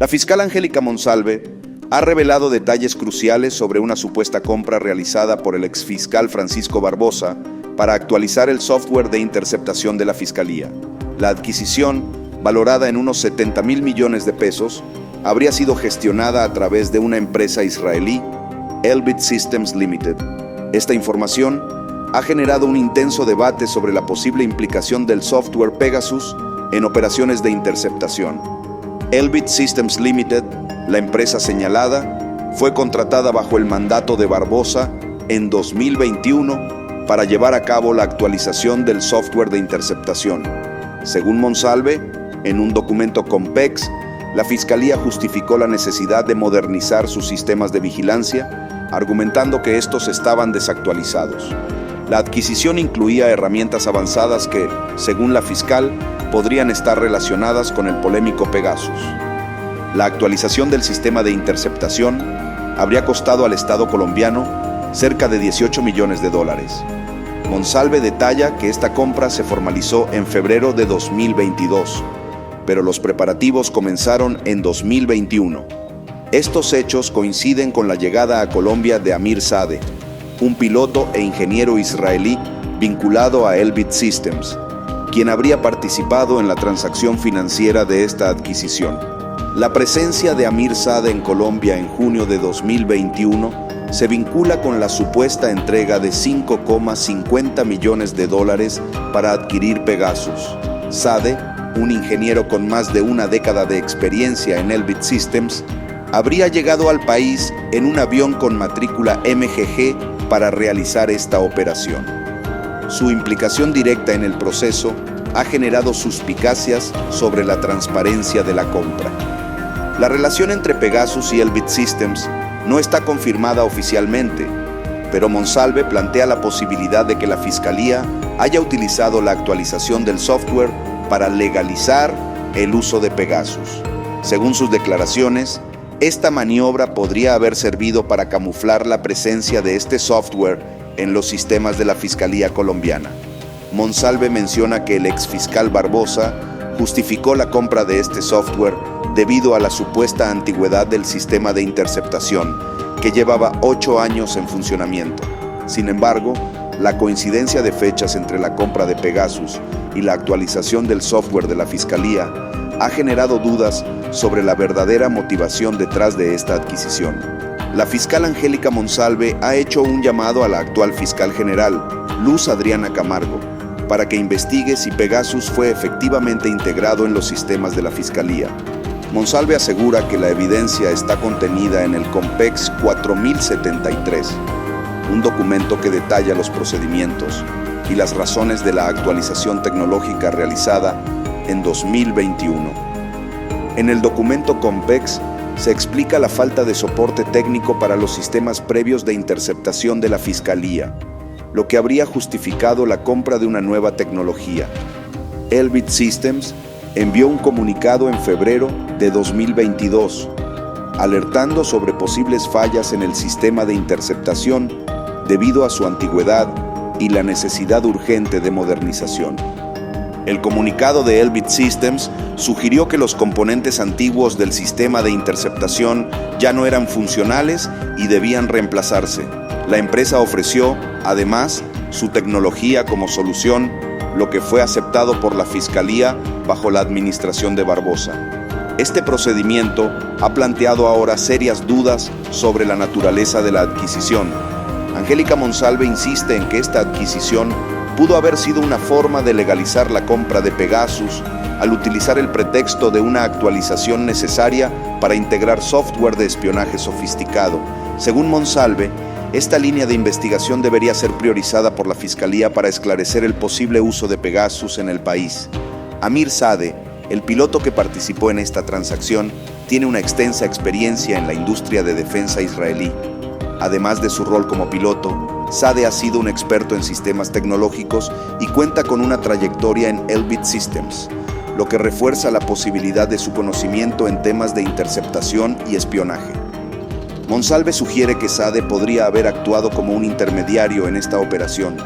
La fiscal Angélica Monsalve ha revelado detalles cruciales sobre una supuesta compra realizada por el exfiscal Francisco Barbosa para actualizar el software de interceptación de la Fiscalía. La adquisición, valorada en unos 70,000 millones de pesos, habría sido gestionada a través de una empresa israelí, Elbit Systems Limited. Esta información ha generado un intenso debate sobre la posible implicación del software Pegasus en operaciones de interceptación. Elbit Systems Limited, la empresa señalada, fue contratada bajo el mandato de Barbosa en 2021 para llevar a cabo la actualización del software de interceptación. Según Monsalve, en un documento Compex, la Fiscalía justificó la necesidad de modernizar sus sistemas de vigilancia, argumentando que estos estaban desactualizados. La adquisición incluía herramientas avanzadas que, según la fiscal, podrían estar relacionadas con el polémico Pegasus. La actualización del sistema de interceptación habría costado al Estado colombiano cerca de 18 millones de dólares. Monsalve detalla que esta compra se formalizó en febrero de 2022, pero los preparativos comenzaron en 2021. Estos hechos coinciden con la llegada a Colombia de Amir Sadeh, un piloto e ingeniero israelí vinculado a Elbit Systems, quien habría participado en la transacción financiera de esta adquisición. La presencia de Amir Sadeh en Colombia en junio de 2021 se vincula con la supuesta entrega de 5,50 millones de dólares para adquirir Pegasus. Sadeh, un ingeniero con más de una década de experiencia en Elbit Systems, habría llegado al país en un avión con matrícula MGG para realizar esta operación. Su implicación directa en el proceso ha generado suspicacias sobre la transparencia de la compra. La relación entre Pegasus y Elbit Systems no está confirmada oficialmente, pero Monsalve plantea la posibilidad de que la Fiscalía haya utilizado la actualización del software para legalizar el uso de Pegasus. Según sus declaraciones, esta maniobra podría haber servido para camuflar la presencia de este software en los sistemas de la Fiscalía colombiana. Monsalve menciona que el exfiscal Barbosa justificó la compra de este software debido a la supuesta antigüedad del sistema de interceptación, que llevaba 8 años en funcionamiento. Sin embargo, la coincidencia de fechas entre la compra de Pegasus y la actualización del software de la Fiscalía ha generado dudas sobre la verdadera motivación detrás de esta adquisición. La fiscal Angélica Monsalve ha hecho un llamado a la actual fiscal general, Luz Adriana Camargo, para que investigue si Pegasus fue efectivamente integrado en los sistemas de la Fiscalía. Monsalve asegura que la evidencia está contenida en el Compex 4073, un documento que detalla los procedimientos y las razones de la actualización tecnológica realizada en 2021. En el documento Compex se explica la falta de soporte técnico para los sistemas previos de interceptación de la Fiscalía, lo que habría justificado la compra de una nueva tecnología. Elbit Systems envió un comunicado en febrero de 2022, alertando sobre posibles fallas en el sistema de interceptación debido a su antigüedad y la necesidad urgente de modernización. El comunicado de Elbit Systems sugirió que los componentes antiguos del sistema de interceptación ya no eran funcionales y debían reemplazarse. La empresa ofreció, además, su tecnología como solución, lo que fue aceptado por la Fiscalía bajo la administración de Barbosa. Este procedimiento ha planteado ahora serias dudas sobre la naturaleza de la adquisición. Angélica Monsalve insiste en que esta adquisición pudo haber sido una forma de legalizar la compra de Pegasus al utilizar el pretexto de una actualización necesaria para integrar software de espionaje sofisticado. Según Monsalve, esta línea de investigación debería ser priorizada por la Fiscalía para esclarecer el posible uso de Pegasus en el país. Amir Sadeh, el piloto que participó en esta transacción, tiene una extensa experiencia en la industria de defensa israelí. Además de su rol como piloto, Sadeh ha sido un experto en sistemas tecnológicos y cuenta con una trayectoria en Elbit Systems, lo que refuerza la posibilidad de su conocimiento en temas de interceptación y espionaje. Monsalve sugiere que Sadeh podría haber actuado como un intermediario en esta operación,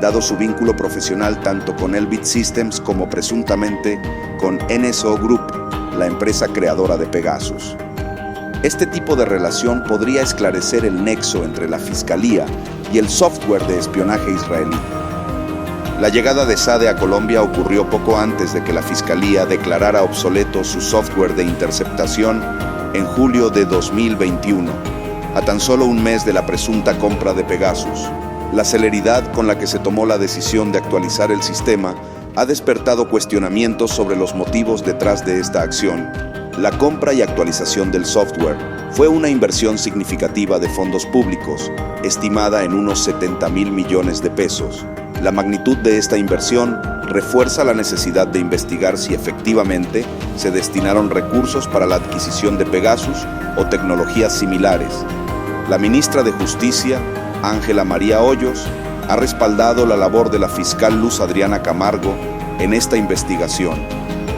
dado su vínculo profesional tanto con Elbit Systems como presuntamente con NSO Group, la empresa creadora de Pegasus. Este tipo de relación podría esclarecer el nexo entre la Fiscalía y el software de espionaje israelí. La llegada de Sade a Colombia ocurrió poco antes de que la Fiscalía declarara obsoleto su software de interceptación en julio de 2021, a tan solo un mes de la presunta compra de Pegasus. La celeridad con la que se tomó la decisión de actualizar el sistema ha despertado cuestionamientos sobre los motivos detrás de esta acción. La compra y actualización del software fue una inversión significativa de fondos públicos, estimada en unos 70.000 millones de pesos. La magnitud de esta inversión refuerza la necesidad de investigar si efectivamente se destinaron recursos para la adquisición de Pegasus o tecnologías similares. La ministra de Justicia, Ángela María Hoyos, ha respaldado la labor de la fiscal Luz Adriana Camargo en esta investigación.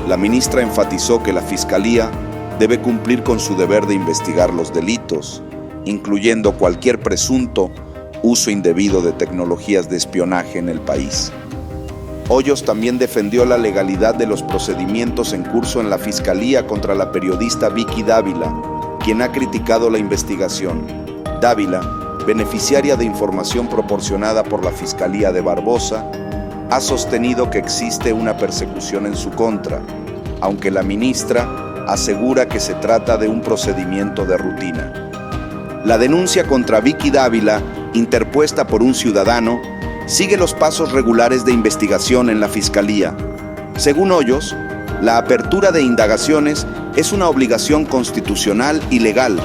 La ministra enfatizó que la Fiscalía debe cumplir con su deber de investigar los delitos, incluyendo cualquier presunto uso indebido de tecnologías de espionaje en el país. Hoyos también defendió la legalidad de los procedimientos en curso en la Fiscalía contra la periodista Vicky Dávila, quien ha criticado la investigación. Dávila, beneficiaria de información proporcionada por la Fiscalía de Barbosa, ha sostenido que existe una persecución en su contra, aunque la ministra asegura que se trata de un procedimiento de rutina. La denuncia contra Vicky Dávila, interpuesta por un ciudadano, sigue los pasos regulares de investigación en la Fiscalía. Según Hoyos, la apertura de indagaciones es una obligación constitucional y legal,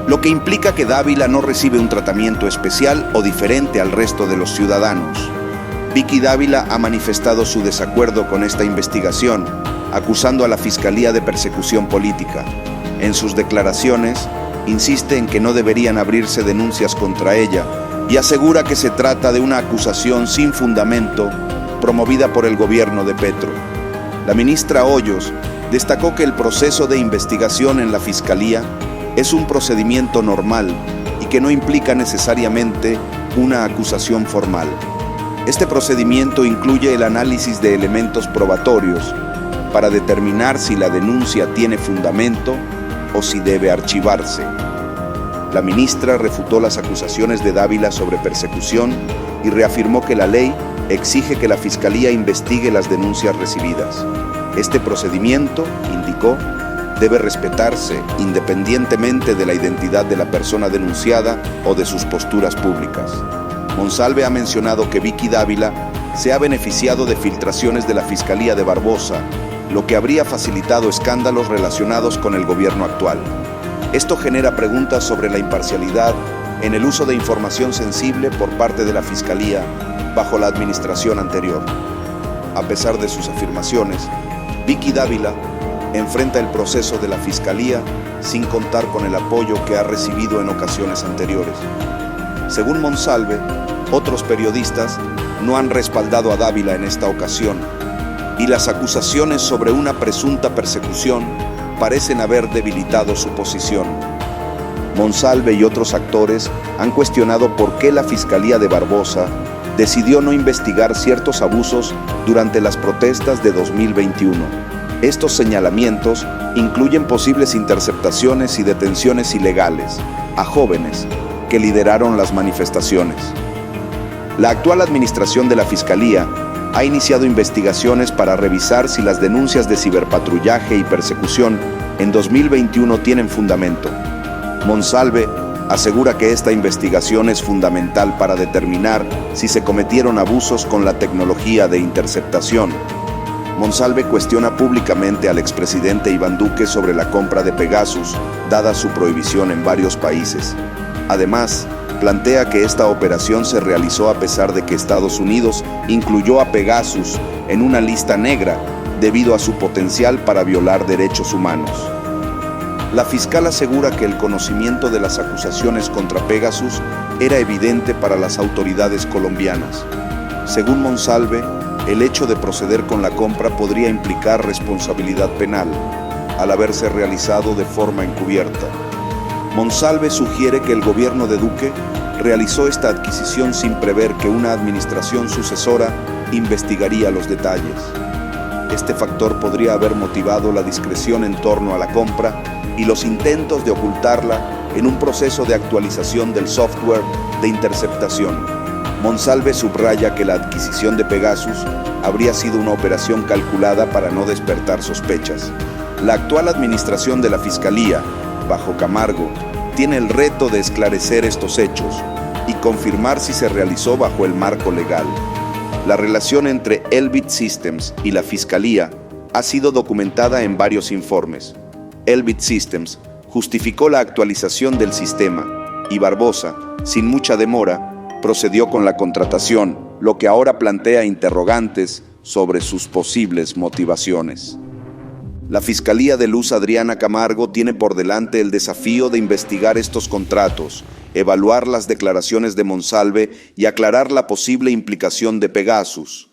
lo que implica que Dávila no recibe un tratamiento especial o diferente al resto de los ciudadanos. Vicky Dávila ha manifestado su desacuerdo con esta investigación, acusando a la Fiscalía de persecución política. En sus declaraciones, insiste en que no deberían abrirse denuncias contra ella y asegura que se trata de una acusación sin fundamento promovida por el gobierno de Petro. La ministra Hoyos destacó que el proceso de investigación en la Fiscalía es un procedimiento normal y que no implica necesariamente una acusación formal. Este procedimiento incluye el análisis de elementos probatorios para determinar si la denuncia tiene fundamento o si debe archivarse. La ministra refutó las acusaciones de Dávila sobre persecución y reafirmó que la ley exige que la Fiscalía investigue las denuncias recibidas. Este procedimiento, indicó, debe respetarse independientemente de la identidad de la persona denunciada o de sus posturas públicas. Monsalve ha mencionado que Vicky Dávila se ha beneficiado de filtraciones de la Fiscalía de Barbosa, lo que habría facilitado escándalos relacionados con el gobierno actual. Esto genera preguntas sobre la imparcialidad en el uso de información sensible por parte de la Fiscalía bajo la administración anterior. A pesar de sus afirmaciones, Vicky Dávila enfrenta el proceso de la Fiscalía sin contar con el apoyo que ha recibido en ocasiones anteriores. Según Monsalve, otros periodistas no han respaldado a Dávila en esta ocasión, y las acusaciones sobre una presunta persecución parecen haber debilitado su posición. Monsalve y otros actores han cuestionado por qué la Fiscalía de Barbosa decidió no investigar ciertos abusos durante las protestas de 2021. Estos señalamientos incluyen posibles interceptaciones y detenciones ilegales a jóvenes que lideraron las manifestaciones. La actual administración de la Fiscalía ha iniciado investigaciones para revisar si las denuncias de ciberpatrullaje y persecución en 2021 tienen fundamento. Monsalve asegura que esta investigación es fundamental para determinar si se cometieron abusos con la tecnología de interceptación. Monsalve cuestiona públicamente al expresidente Iván Duque sobre la compra de Pegasus, dada su prohibición en varios países. Además, plantea que esta operación se realizó a pesar de que Estados Unidos incluyó a Pegasus en una lista negra debido a su potencial para violar derechos humanos. La fiscal asegura que el conocimiento de las acusaciones contra Pegasus era evidente para las autoridades colombianas. Según Monsalve, el hecho de proceder con la compra podría implicar responsabilidad penal, al haberse realizado de forma encubierta. Monsalve sugiere que el gobierno de Duque realizó esta adquisición sin prever que una administración sucesora investigaría los detalles. Este factor podría haber motivado la discreción en torno a la compra y los intentos de ocultarla en un proceso de actualización del software de interceptación. Monsalve subraya que la adquisición de Pegasus habría sido una operación calculada para no despertar sospechas. La actual administración de la Fiscalía, bajo Camargo, tiene el reto de esclarecer estos hechos y confirmar si se realizó bajo el marco legal. La relación entre Elbit Systems y la Fiscalía ha sido documentada en varios informes. Elbit Systems justificó la actualización del sistema y Barbosa, sin mucha demora, procedió con la contratación, lo que ahora plantea interrogantes sobre sus posibles motivaciones. La Fiscalía de Luz Adriana Camargo tiene por delante el desafío de investigar estos contratos, evaluar las declaraciones de Monsalve y aclarar la posible implicación de Pegasus.